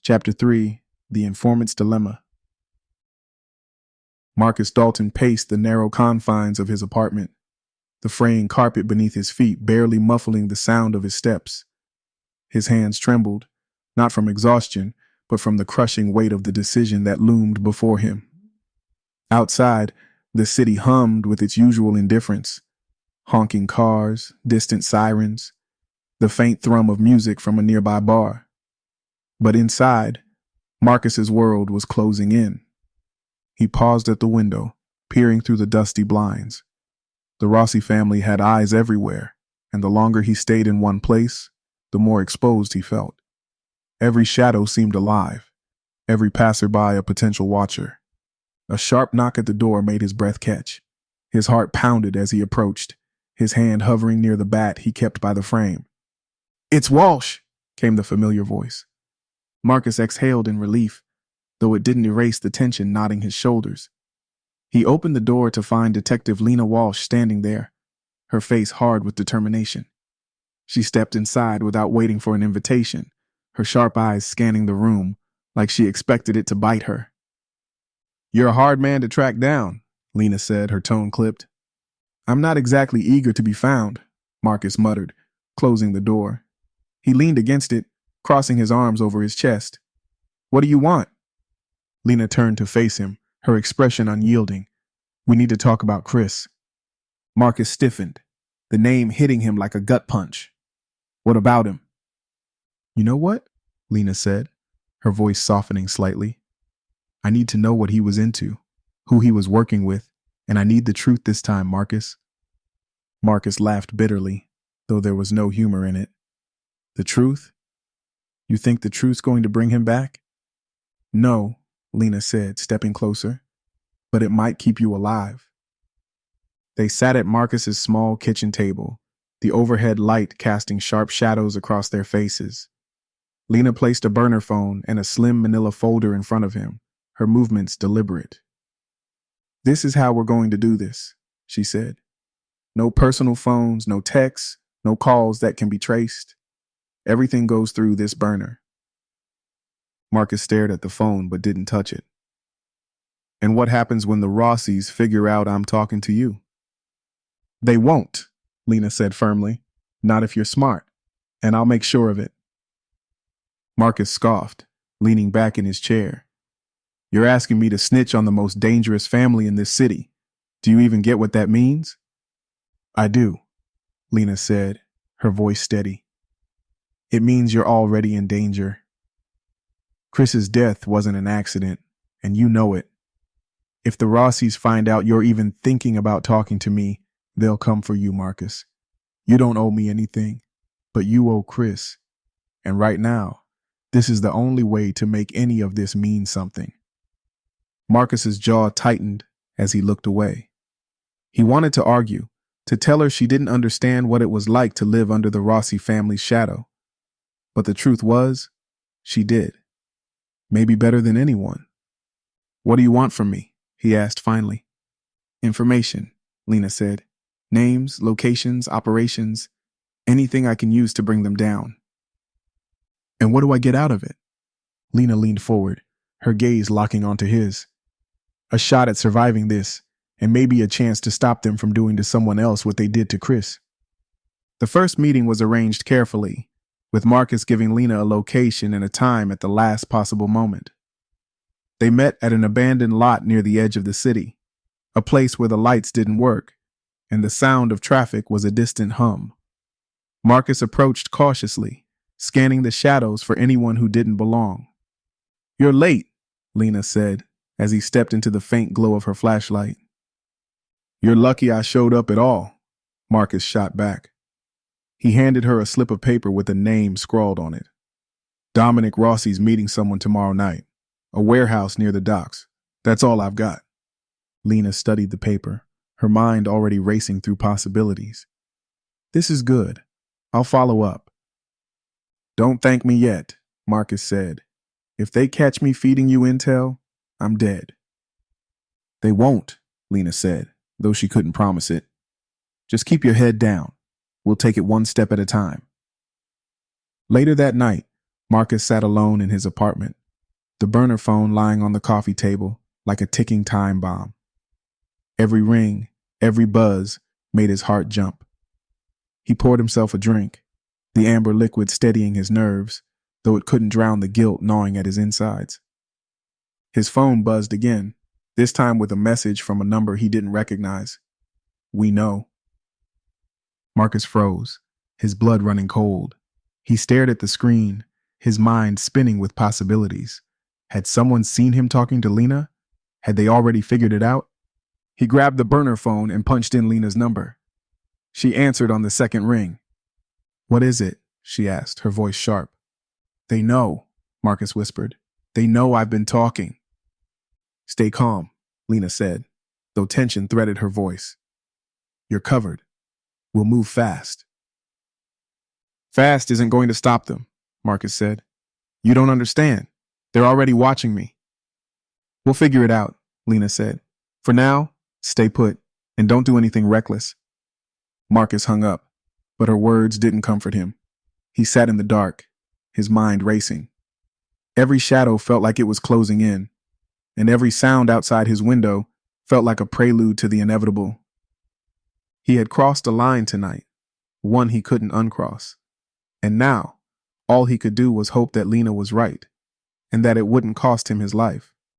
Chapter 3, The Informant's Dilemma. Marcus Dalton paced the narrow confines of his apartment, the fraying carpet beneath his feet barely muffling the sound of his steps. His hands trembled, not from exhaustion, but from the crushing weight of the decision that loomed before him. Outside, the city hummed with its usual indifference. Honking cars, distant sirens, the faint thrum of music from a nearby bar. But inside, Marcus's world was closing in. He paused at the window, peering through the dusty blinds. The Rossi family had eyes everywhere, and the longer he stayed in one place, the more exposed he felt. Every shadow seemed alive, every passerby a potential watcher. A sharp knock at the door made his breath catch. His heart pounded as he approached, his hand hovering near the bat he kept by the frame. "It's Walsh," came the familiar voice. Marcus exhaled in relief, though it didn't erase the tension knotting his shoulders. He opened the door to find Detective Lena Walsh standing there, her face hard with determination. She stepped inside without waiting for an invitation, her sharp eyes scanning the room like she expected it to bite her. "You're a hard man to track down," Lena said, her tone clipped. "I'm not exactly eager to be found," Marcus muttered, closing the door. He leaned against it, crossing his arms over his chest. "What do you want?" Lena turned to face him, her expression unyielding. "We need to talk about Chris." Marcus stiffened, the name hitting him like a gut punch. "What about him?" "You know what?" Lena said, her voice softening slightly. "I need to know what he was into, who he was working with, and I need the truth this time, Marcus." Marcus laughed bitterly, though there was no humor in it. "The truth? You think the truth's going to bring him back?" "No," Lena said, stepping closer, "but it might keep you alive." They sat at Marcus's small kitchen table, the overhead light casting sharp shadows across their faces. Lena placed a burner phone and a slim manila folder in front of him, her movements deliberate. "This is how we're going to do this," she said. "No personal phones, no texts, no calls that can be traced. Everything goes through this burner." Marcus stared at the phone but didn't touch it. "And what happens when the Rossis figure out I'm talking to you?" "They won't," Lena said firmly. "Not if you're smart, and I'll make sure of it." Marcus scoffed, leaning back in his chair. "You're asking me to snitch on the most dangerous family in this city. Do you even get what that means?" "I do," Lena said, her voice steady. "It means you're already in danger. Chris's death wasn't an accident, and you know it. If the Rossis find out you're even thinking about talking to me, they'll come for you, Marcus. You don't owe me anything, but you owe Chris. And right now, this is the only way to make any of this mean something." Marcus's jaw tightened as he looked away. He wanted to argue, to tell her she didn't understand what it was like to live under the Rossi family's shadow. But the truth was, she did. Maybe better than anyone. "What do you want from me?" he asked finally. "Information," Lena said. "Names, locations, operations, anything I can use to bring them down." "And what do I get out of it?" Lena leaned forward, her gaze locking onto his. "A shot at surviving this, and maybe a chance to stop them from doing to someone else what they did to Chris." The first meeting was arranged carefully, with Marcus giving Lena a location and a time at the last possible moment. They met at an abandoned lot near the edge of the city, a place where the lights didn't work, and the sound of traffic was a distant hum. Marcus approached cautiously, scanning the shadows for anyone who didn't belong. "You're late," Lena said, as he stepped into the faint glow of her flashlight. "You're lucky I showed up at all," Marcus shot back. He handed her a slip of paper with a name scrawled on it. "Dominic Rossi's meeting someone tomorrow night. A warehouse near the docks. That's all I've got." Lena studied the paper, her mind already racing through possibilities. "This is good. I'll follow up." "Don't thank me yet," Marcus said. "If they catch me feeding you intel, I'm dead." "They won't," Lena said, though she couldn't promise it. "Just keep your head down. We'll take it one step at a time." Later that night, Marcus sat alone in his apartment, the burner phone lying on the coffee table like a ticking time bomb. Every ring, every buzz made his heart jump. He poured himself a drink, the amber liquid steadying his nerves, though it couldn't drown the guilt gnawing at his insides. His phone buzzed again, this time with a message from a number he didn't recognize. "We know." Marcus froze, his blood running cold. He stared at the screen, his mind spinning with possibilities. Had someone seen him talking to Lena? Had they already figured it out? He grabbed the burner phone and punched in Lena's number. She answered on the second ring. "What is it?" she asked, her voice sharp. "They know," Marcus whispered. "They know I've been talking." "Stay calm," Lena said, though tension threaded her voice. "You're covered. We'll move fast." "Fast isn't going to stop them," Marcus said. "You don't understand. They're already watching me." "We'll figure it out," Lena said. "For now, stay put, and don't do anything reckless." Marcus hung up, but her words didn't comfort him. He sat in the dark, his mind racing. Every shadow felt like it was closing in, and every sound outside his window felt like a prelude to the inevitable. He had crossed a line tonight, one he couldn't uncross. And now, all he could do was hope that Lena was right, and that it wouldn't cost him his life.